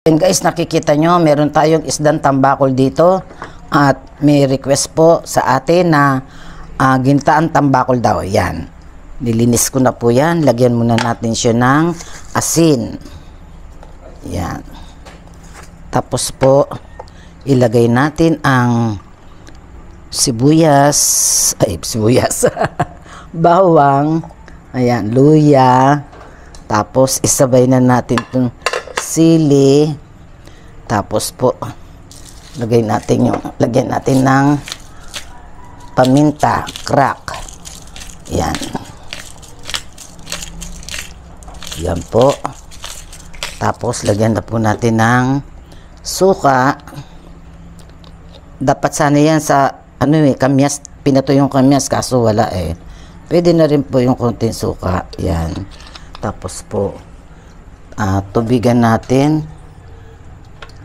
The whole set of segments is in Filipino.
And guys, nakikita nyo, meron tayong isdang tambakol dito at may request po sa atin na gintaan tambakol daw. Yan. Nilinis ko na po yan. Lagyan muna natin siya ng asin. Yan. Tapos po, ilagay natin ang sibuyas, bawang, ayan, luya. Tapos isabay na natin itong sili. Tapos po lagyan natin ng paminta, crack. Yan. Yan po. Tapos lagyan na po natin ng suka. Dapat sana yan sa kamyas, pinato yung kamyas kaso wala eh. Pwede na rin po yung konting suka. Yan. Tapos po tubigan natin.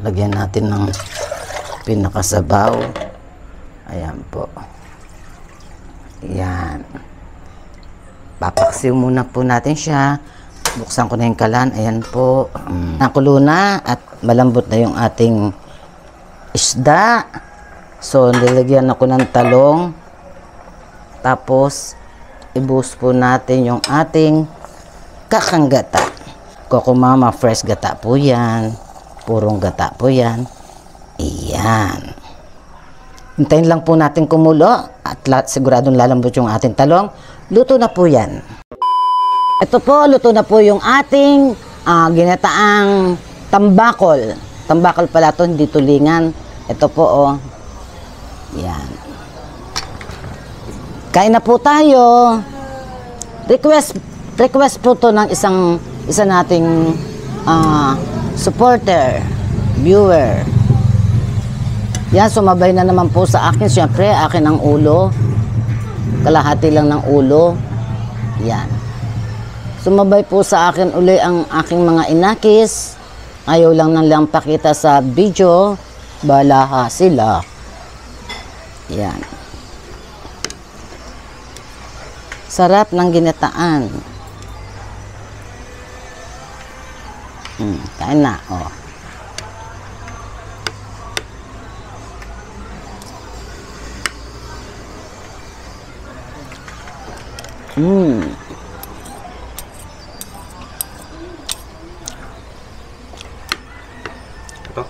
Lagyan natin ng pinakasabaw. Ayan po. Yan. Papaksiw muna po natin siya. Buksan ko na yung kalan. Ayan po. Nakulo na at malambot na yung ating isda. So, nilagyan ako ng talong. Tapos, ibuhos po natin yung ating kakang gata. Kokomama, fresh gata po yan. Purong gata po yan. Iyan. Hintayin lang po natin kumulo at siguradong lalambot yung ating talong. Luto na po yan. Ito po, luto na po yung ating ginataang tambakol. Tambakol pala ito, hindi tulingan. Ito po, oh. Yan. Kain na po tayo. Request po to ng isa nating supporter, viewer. Yan, sumabay na naman po sa akin. Siyempre, akin ang ulo. Kalahati lang ng ulo. Yan. Sumabay po sa akin uli ang aking mga inakis. Ayaw lang lang pakita sa video. Balaha sila. Yan. Sarap ng ginataan. Kain na, oh. Ito?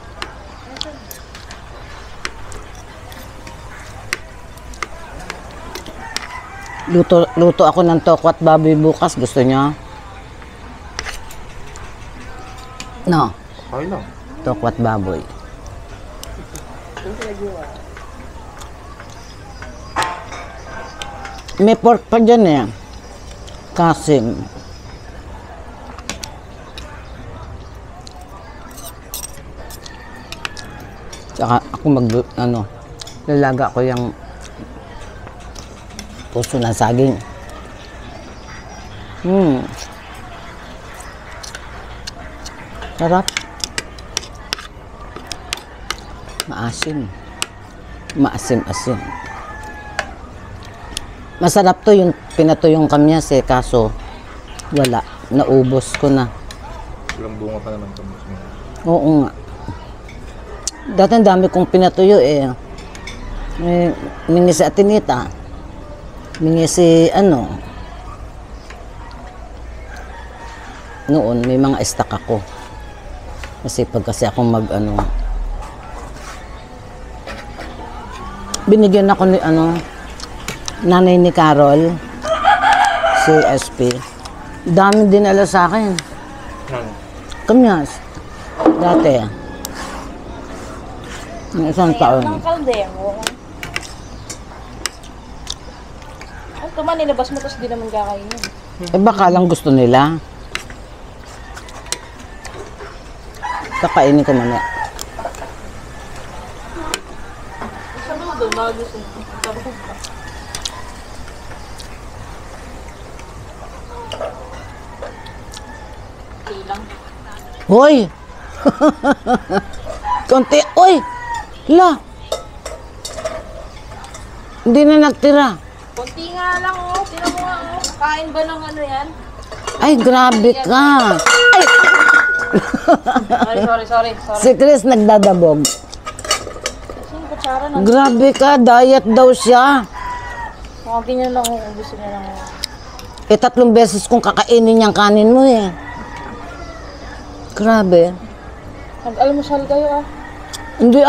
Luto ako ng tokwat baboy bukas. Gusto niyo? No. Okay lang. Tokwat baboy. May pork pa dyan eh. Kasim. Tsaka ako lalaga ko yung puso ng saging. Sarap. Maasim. Maasim-asim. Masarap to yung pinato yung kamyas eh, kaso wala. Naubos ko na. Ilang bunga pa naman ito. Oo nga. Dati ang dami kong pinatuyo eh. Mingi si Atinita. Mingi si noon may mga stock ako. Kasi akong binigyan ako ni nanay ni Carol, si SP. Dami dinala sa akin. Kamyas. Dati. Ng isang taon. Ang kaldero. Ang tuman, nilabas mo tapos di naman kakainin. Eh baka lang gusto nila. Kakainin ko man. Sabi mo doon, mga gusto mo. Okay lang. Hoy! Konti. Oy! La! Hindi na nagtira. Konti nga lang, oh. Tinan mo nga, oh. Kain ba ng yan? Ay, grabe ka. Ay! Sorry. Si Chris nagdadabog. Sino kutsara na? Grabe ka, diet daw siya. Mga ganyan lang kung gusto niya lang. 3 beses kong kakainin yung kanin mo eh. Grabe. Mag-almusal kayo ah. Hindi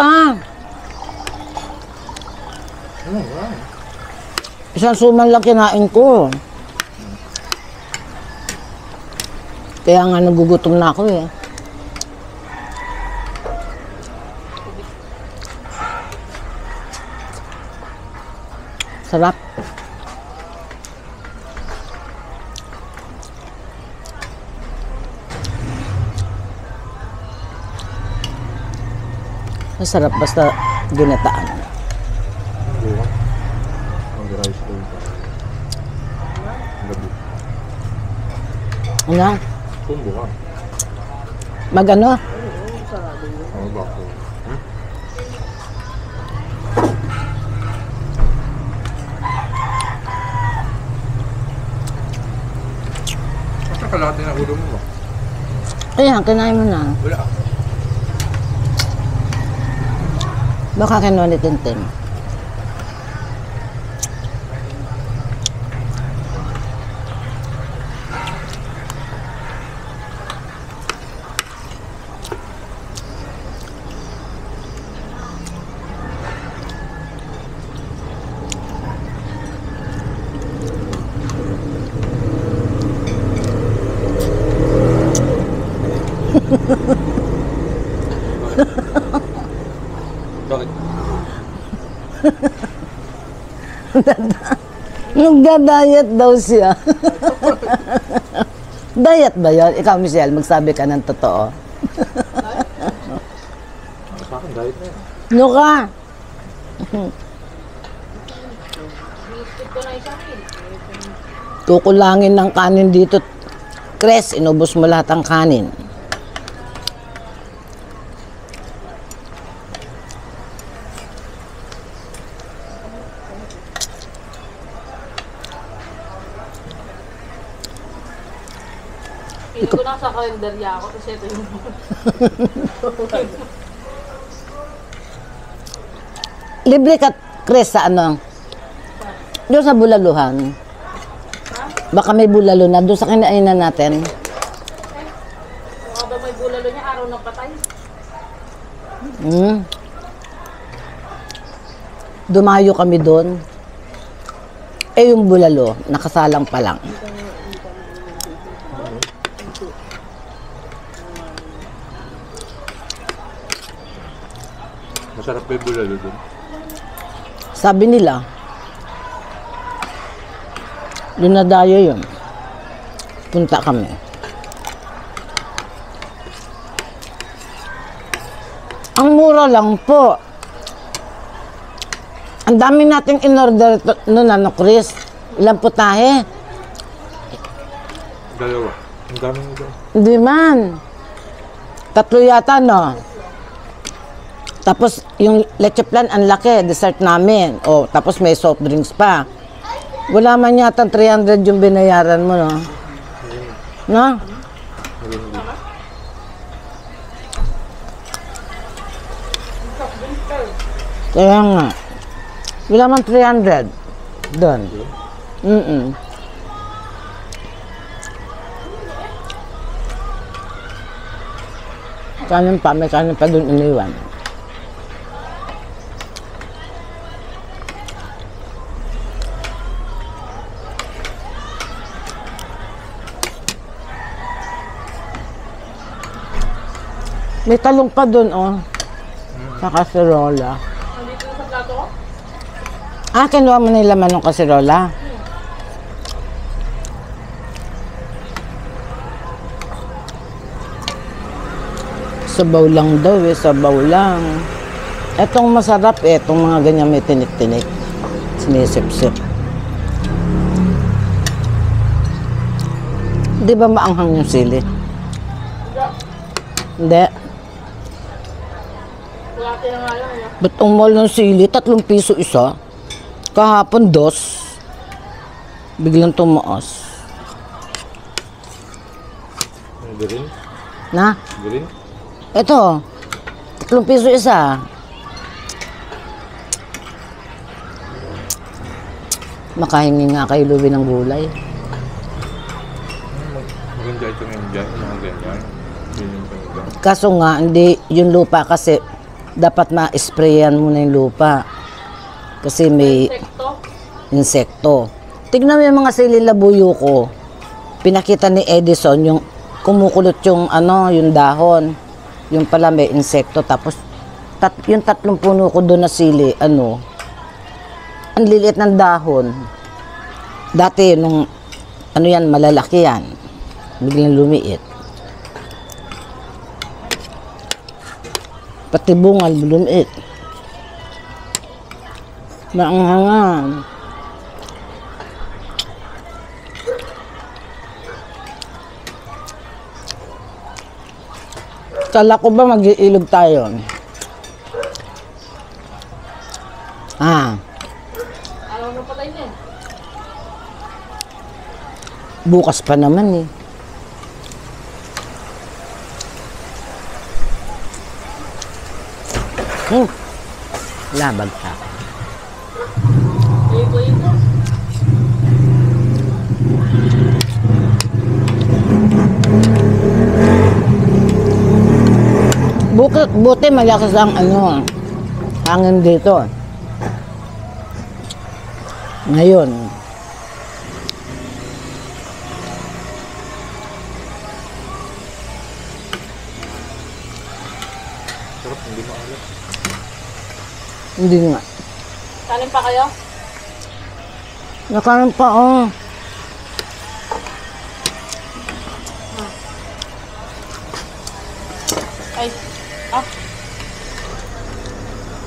Isang suman lang kinain ko. Kaya nga nagugutom na ako eh. Sarap. Masarap basta ginataan. Bukas. Mag-rice bowl pa. Gabi. Ano? Kung bukas. Magano? Ano ba ako? Basta kalahati na ulo mo ba? Ayan, kinain mo na. Wala. Baka kinuha ni Tintin. Bakit? Nagda-diet daw siya. Diet ba yun? Ikaw, Michelle, magsabi ka ng totoo. Sa akin, diet na yan. Ano ka? Kukulangin ng kanin dito. Chris, inubos mo lahat ng kanin. Pili ko na sa kalendarya ako kasi ito yung... Libre ka, Chris, sa ano? Doon sa bulaluhan. Baka may bulalo na. Doon sa kinainan natin. Baka ba may bulalo niya araw ng patay? Dumayo kami doon. Eh, yung bulalo, nakasalang pa lang. Masarap ba yung bulalo dun? Sabi nila, doon na dayo yun. Punta kami. Ang mura lang po. Ang dami nating in-order noon, ano, Chris? Ilang putahe? Dalawa. Ang dami mo dun. Hindi man. 3 yata, no? Tapos, yung leche plan, ang laki, dessert namin. O, tapos may soft drinks pa. Wala man yata 300 yung binayaran mo, no? No? Kaya nga. Wala man 300. Doon. Kanin pa, may kanin pa doon iniwan. May talong pa doon, oh. Sa kaserola. Nandito na sa plato ko? Kinuha mo na yung laman ng kaserola. Sabaw lang daw eh, sabaw lang. Etong masarap eh, etong mga ganyan may tinik-tinik. Sinisip-sip. Di ba maanghang yung sili? Hindi. Kulate na nga lang. Ano? Ba't ang mahal ng sili? 3 piso isa. Kahapon 2. Biglang tumaas. Hindi rin. Na? Green? Ito, 3 piso isa. Makahingi nga kay Louie ng gulay. Maganda ito ngayon dyan. Mga ganyan. Yun yung panggang. Kaso nga, hindi yung lupa kasi dapat ma-sprayan mo na yung lupa. Kasi may Sekto. insekto. Tignan mo yung mga silin labuyo ko. Pinakita ni Edison yung kumukulot yung yung dahon. Yung pala may insekto. Tapos yung 3 puno ko doon na sili, ang liliit ng dahon. Dati nung yan, malalaki yan. Biglang lumiit. Pati bungal lumiit. Maanghangan. Kala ko ba mag-iilog tayo? Ayaw na patay niyan. Bukas pa naman eh. Labag ka. Ito. Buti malakas ang hangin dito. Ngayon, Sarap, hindi maalat. hindi nga. Kanin pa kayo? Nakaroon pa, Ay.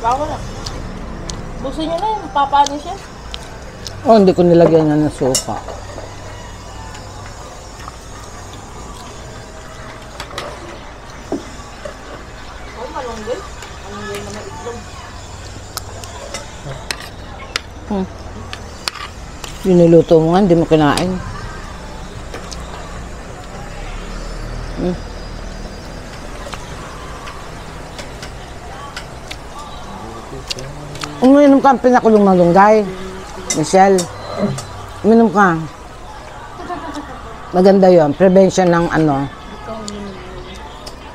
Bago na. Busin nyo na yun. Papaano siya? Hindi ko nilagyan na ng suka. Malunggay. Malunggay naman itlog. Yung niluto mo nga, hindi mo kinain. Uminom ka ang pinakulong malunggay. Michelle, uminom ka. Maganda yon, prevention ng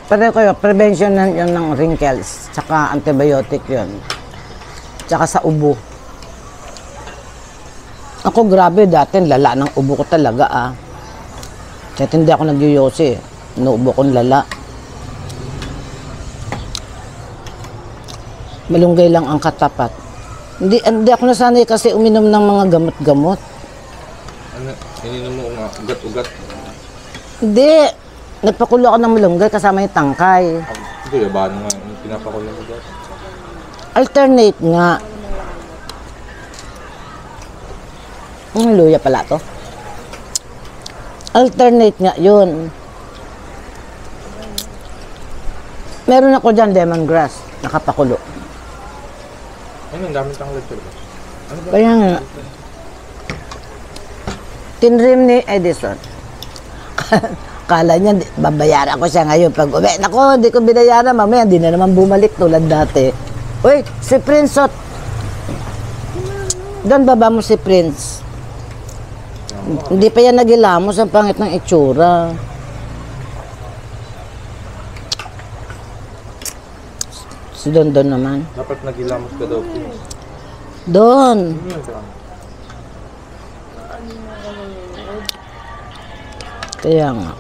Pareho kayo, prevention ng wrinkles, tsaka antibiotic yon. Tsaka sa ubo. Ako grabe, dati lala ng ubo ko talaga Kahit hindi ako nagyoyosi, inuubo kong lala. Malunggay lang ang katapat. Hindi ako nasanay kasi uminom ng mga gamot-gamot. Ininom mo nga, ugat-ugat. Hindi. Nagpakulo ako ng malunggay kasama yung tangkay. Hindi, yabahan nga. Pinapakulo mo ugat. Alternate nga. Luya pala to. Alternate nga yun. Meron ako dyan lemongrass. Nakapakulo. Ang daming tanglad sila. Ano ba? Kaya nga. Tinrim ni Edison. Kala niya, babayaran ko siya ngayon pag uwi. Naku, hindi ko binayaran. Mamaya, hindi na naman bumalik tulad dati. Uy, si Prince. Doon baba mo si Prince. Hindi pa yan nagilamos. Ang pangit ng itsura. Si Don naman. Dapat nagilamos ka daw. Don. Ano yun ba? Kaya nga.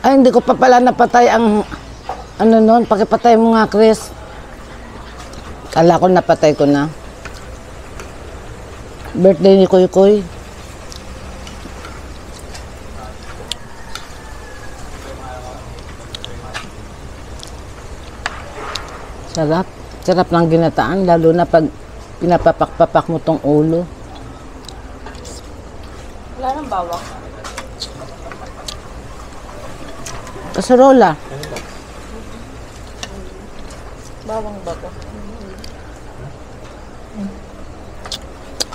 Ay, hindi ko pa pala napatay ang noon. Pakipatay mo nga, Chris. Kala ko napatay ko na. Birthday ni Kuy Kuy. Sarap. Sarap ng ginataan, lalo na pag pinapapak-papak mo tong ulo. Wala nang bawang. Kasarola. Bawang ba to?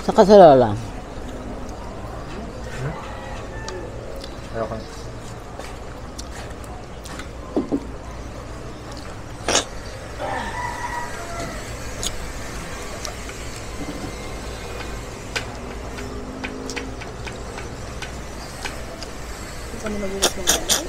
Sa kasalala. Ayoko. Kami magulit ng balay.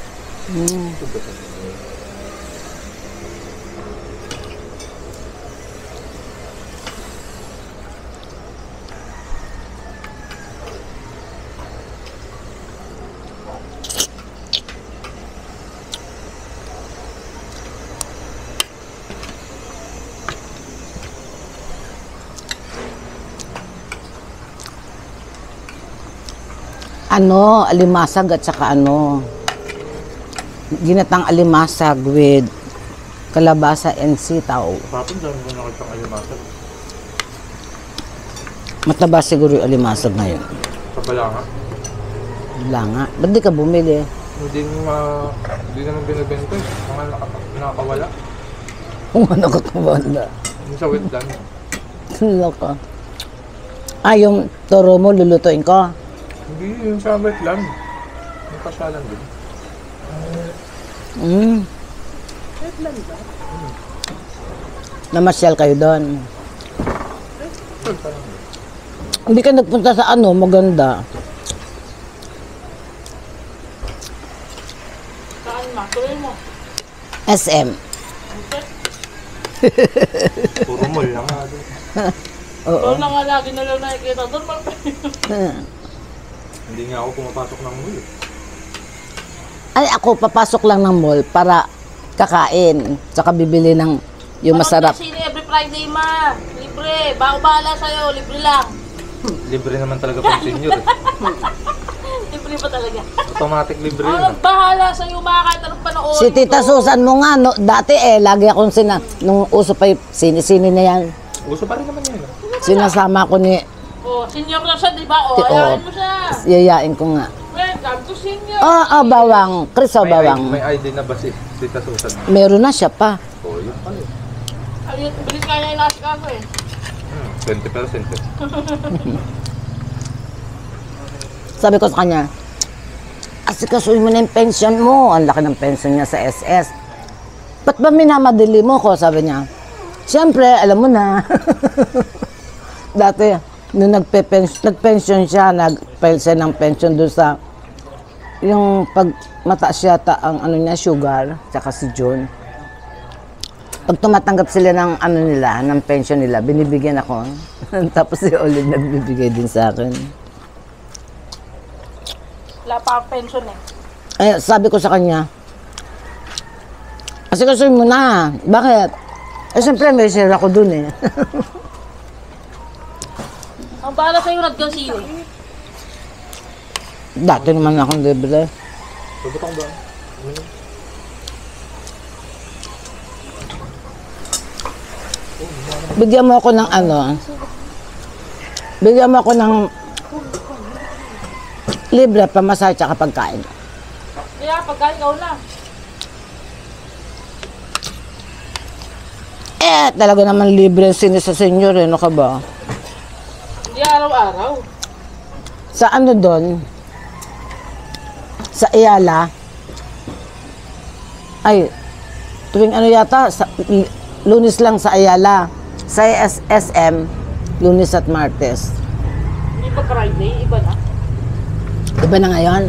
Ano, alimasag at saka ano, ginatang alimasag with kalabasa and sitaw. Papun, dami ko nakitang alimasag. Mataba siguro yung alimasag ngayon. Sa balanga. Wala nga. Ba't di ka bumili? Hindi naman binibenta eh. Mga nakakawala. Kung ano ka kumanda. Yung sa wetland. Ano ka? Ah, yung toro mo, lulutuin ko? Hindi, yung sa wetland. Yung pasyalan din. Wetland ba? Namasyal kayo doon. Sure, parang yun. Hindi ka nagpunta sa ano, maganda. Saan ma? Tuloy mo. SM. Puro mall lang nga doon. Doon na nga lagi na lang nakikita. Doon pa. Hindi nga ako pumapasok ng mall eh. Ay, ako papasok lang ng mall para kakain. Tsaka bibili ng yung masarap. Sino every Friday ma? Libre. Bahala sa'yo. Libre lang. Libre naman talaga pang senior eh. Libre pa talaga. Automatic libre yun. Ano bahala sa'yo mga kahit anong panoorin Si Tita mo. Susan mo nga, no, dati lagi akong nung uso pa yung sini-sini na yan. Uso pa rin naman yun. Sinasama ko ni, Oh, senior na siya, di ba? Oh, Oo. ayahin mo siya. yayain ko nga. Welcome to senior. Bawang. Chris, bawang. May ID na ba si Tita Susan? Meron na siya pa. Oo, yun pala eh. Ayun, bilis kaya yung last kaso eh. 20% eh. Sabi ko sa kanya, asikasuhin mo na yung pension mo. Ang laki ng pension niya sa SS. Ba't ba minamadali mo ko? Sabi niya. Siyempre, alam mo na. Dati, nung nagpension siya, nag-file siya ng pension doon sa, yung pag mataas yata ang ano niya, sugar, tsaka si John. Pag tumatanggap sila ng ano nila, ng pension nila, binibigyan ako. Tapos si Olive nagbibigay din sa akin. Wala pa ang pension eh. Ay, sabi ko sa kanya, asikasuhin mo na. Bakit? Eh, siyempre, may share ako dun eh. Ang bahala sa'yo, Radgang Sili. Dati naman akong libre. Subutang ba? Bigyan mo ako ng ano, bigyan mo ako ng libre, pamasahe, tsaka pagkain. Kaya pagka ikaw na. Talaga naman libre sini sa senior eh, no ka ba? Hindi araw-araw. Sa ano doon? Sa Ayala? Ay, tuwing ano yata, Lunes lang sa Ayala. Sa SM, Lunes at Martes. Hindi pa Friday, iba na. Iba na ngayon.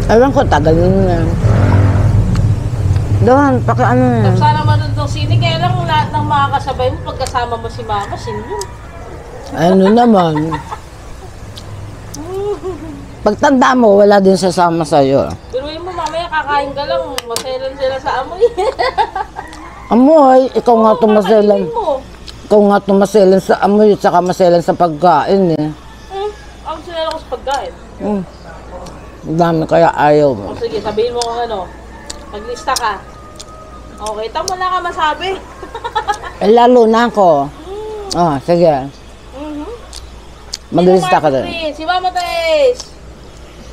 Ewan ko, tagal na. Doon, paki ano na. Tapos sana manundong sini, kaya lang lahat ng mga kasabay mo, pagkasama mo si Mama, senior. Ano naman. Pagtanda mo, wala din sasama sa'yo. Pero yun mo, mamaya kakain ka lang, maselan sila sa amoy. Amoy, ikaw nga tumaselan. Kakainin mo. Ikaw nga tumaselan sa amoy at saka maselan sa pagkain eh. Ako sinala ko sa pagkain. Ang dami kaya ayaw mo. O sige, sabihin mo kung ano. Maglista ka. Okay, tama na ka masabi. Lalo na ako. Sige. Mhm. Maglista ka Sino, din. Martin? Si Mama Tess.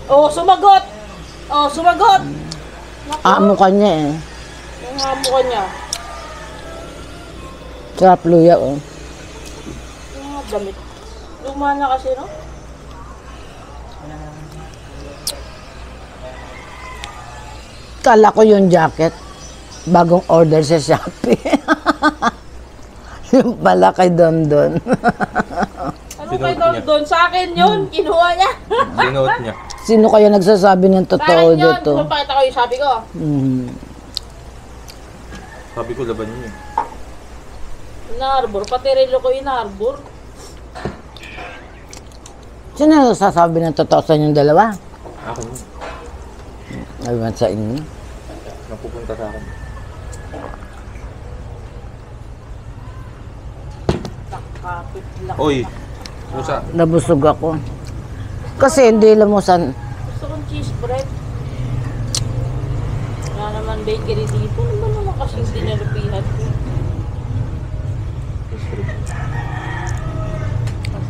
Oh, sumagot. Oh, sumagot. Naku, Amo ka niya eh. yung amo ka niya. Sarap luya, oh. Yung mga damit. Luma na kasi, no? Kala ko yung jacket. Bagong order sa Shopee. Yung pala kay Don Don. Ano Sinuot kay Don niya. Don? Sa akin yun. Kinuha niya. Sinuot niya. Sino kaya nagsasabi ng Sa totoo akin yun. dito? Pakita ko yung sabi ko. Sabi ko laban niya. Inarbor. Pati relo ko inarbor. Sino nagsasabi ng totoo sa inyong dalawa? Ako yun. Ayun sa inyo. Napupunta sa akin. Kapit lang. Oy! Pusa. Nabusog ako. Kasi hindi lamusan. Gusto kong cheese bread. Wala naman bakery dito. Ano ba naman kasing dinalupihan ko?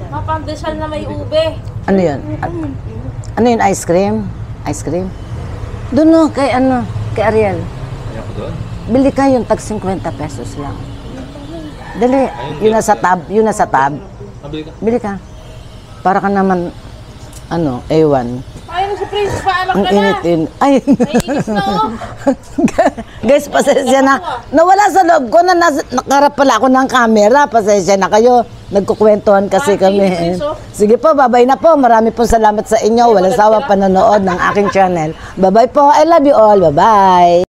Mapandesal na may ube. Ano yun? Ano yun? Ice cream? Ice cream? Doon no, kay ano? Kay Ariel. Kaya ko doon. Bili ka yung tag 50 pesos lang. Dali. Yun na sa tab. Yun na sa tab. Nabili ka? Bili ka. Para ka naman, ano, A1. Ayun si Prince, paalam Ang ka na. init-in. Ay, Naiinis na oh. guys, pasensya na. Nawala sa loob ko na nakarap pala ako ng camera. Pasensya na kayo. Nagkukwentuhan kasi Ah, kami. thank you, so. Sige po, babay na po. Marami pong salamat sa inyo. Walang sawang panonood ng aking channel. Babay po. I love you all. Bye-bye.